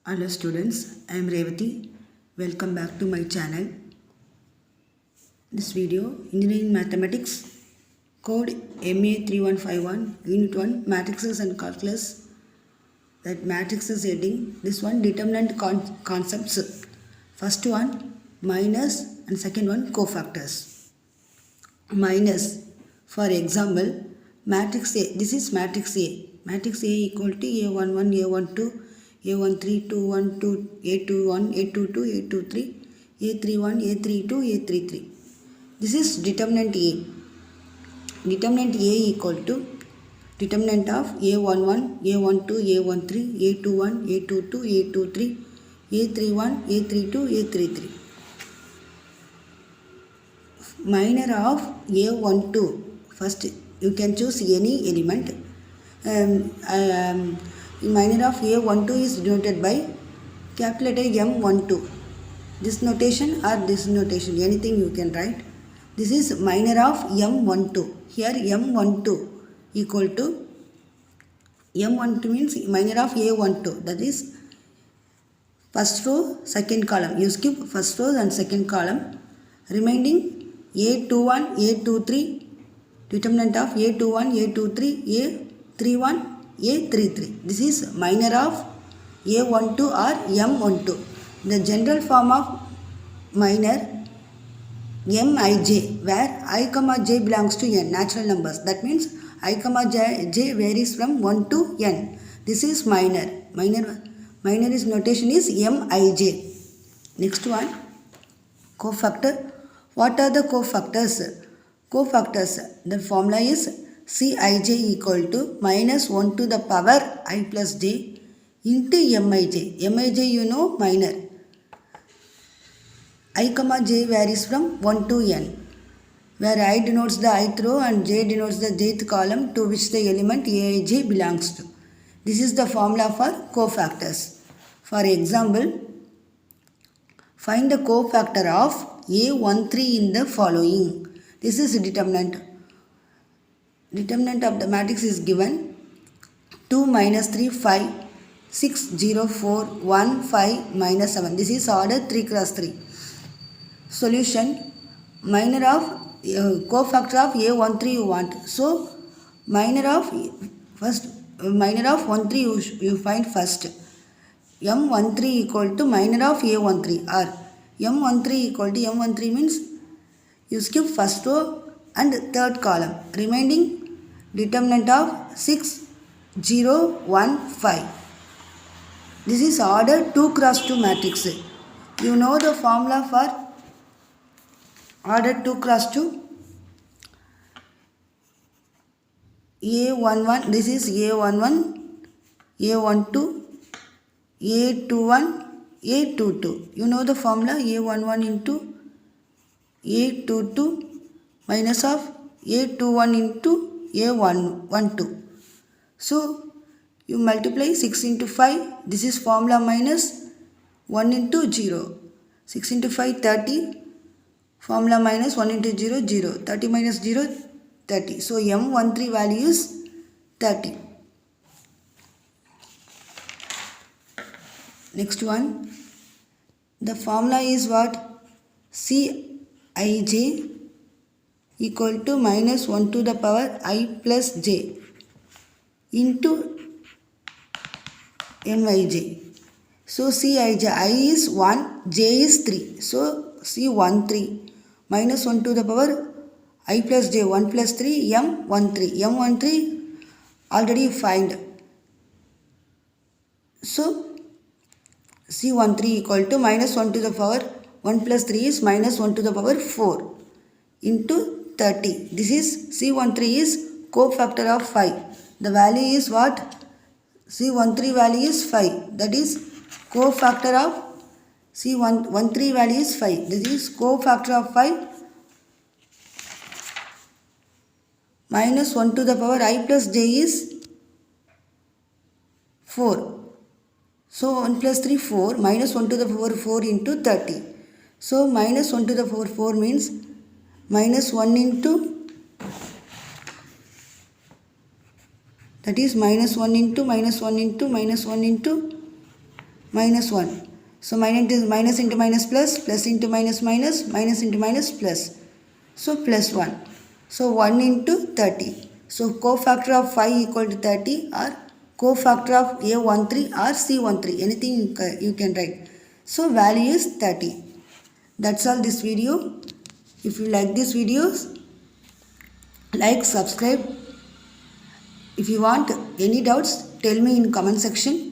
Hello students, I am Revati. Welcome back to my channel. This video, Engineering Mathematics, Code MA3151, Unit 1, Matrices and Calculus. That matrices heading, this one determinant concepts. First one, minus, and second one, cofactors. Minus, for example, matrix A, this is matrix A. Matrix A equal to A11, A12, A13, 212, A21, A22, A23, A31, A32, A33. This is determinant A. Determinant A equal to determinant of A11, A12, A13, A21, A22, A23, A31, A32, A33. Minor of A12. First, you can choose any element. Minor of A12 is denoted by capital letter M12. This notation or this notation, anything you can write. This is minor of M12. Here M12 equal to M12 means minor of A12. That is first row, second column. You skip first row and second column. Remaining A21, A23, determinant of A21, A23, A31, A33. This is minor of A12 or M12. The general form of minor Mij, where I, j belongs to n, natural numbers. That means I, j varies from 1 to n. This is minor. Minor is notation is Mij. Next one, cofactor. What are the cofactors? Cofactors, the formula is Cij equal to minus 1 to the power I plus j into Mij. Mij you know minor. I, j varies from 1 to n, where I denotes the ith row and j denotes the jth column to which the element Aij belongs to. This is the formula for cofactors. For example, find the cofactor of A13 in the following. This is determinant. Determinant of the matrix is given 2 minus 3, 5, 6, 0, 4, 1, 5, minus 7. This is order 3 cross 3. Solution, minor of cofactor of A13 you want. So, minor of 13 you find first. M13 equal to minor of A13 or M13 equal to M13 means you skip first row and third column. Remaining determinant of 6, 0, 1, 5. This is order 2 cross 2 matrix. You know the formula for order 2 cross 2? A11, this is A11, A12, A21, A22. You know the formula A11 into A22 minus of A21 into A12. So, you multiply 6 into 5. This is formula minus 1 into 0. 6 into 5, 30. Formula minus 1 into 0, 0. 30 minus 0, 30. So, M13 value is 30. Next one. The formula is what? Cij equal to minus 1 to the power I plus j into Mij. So, Cij, I is 1, j is 3. So, C13 minus 1 to the power I plus j, 1 plus 3, M13. M13 already find. So, C13 equal to minus 1 to the power 1 plus 3 is minus 1 to the power 4 into 30. This is C13 is cofactor of 5. The value is what? C13 value is 5. That is cofactor of C13 value is 5. This is cofactor of 5 minus 1 to the power I plus j is 4. So 1 plus 3, 4, minus 1 to the power 4 into 30. So minus 1 to the power 4 means minus 1 into, that is minus 1 into minus 1 into minus 1 into minus 1. So minus into minus plus, plus into minus minus, minus into minus plus. So plus 1. So 1 into 30. So cofactor of 5 equal to 30 or cofactor of A13 or C13. Anything you can write. So value is 30. That's all this video. If you like this videos, like, subscribe. If you want any doubts, tell me in comment section.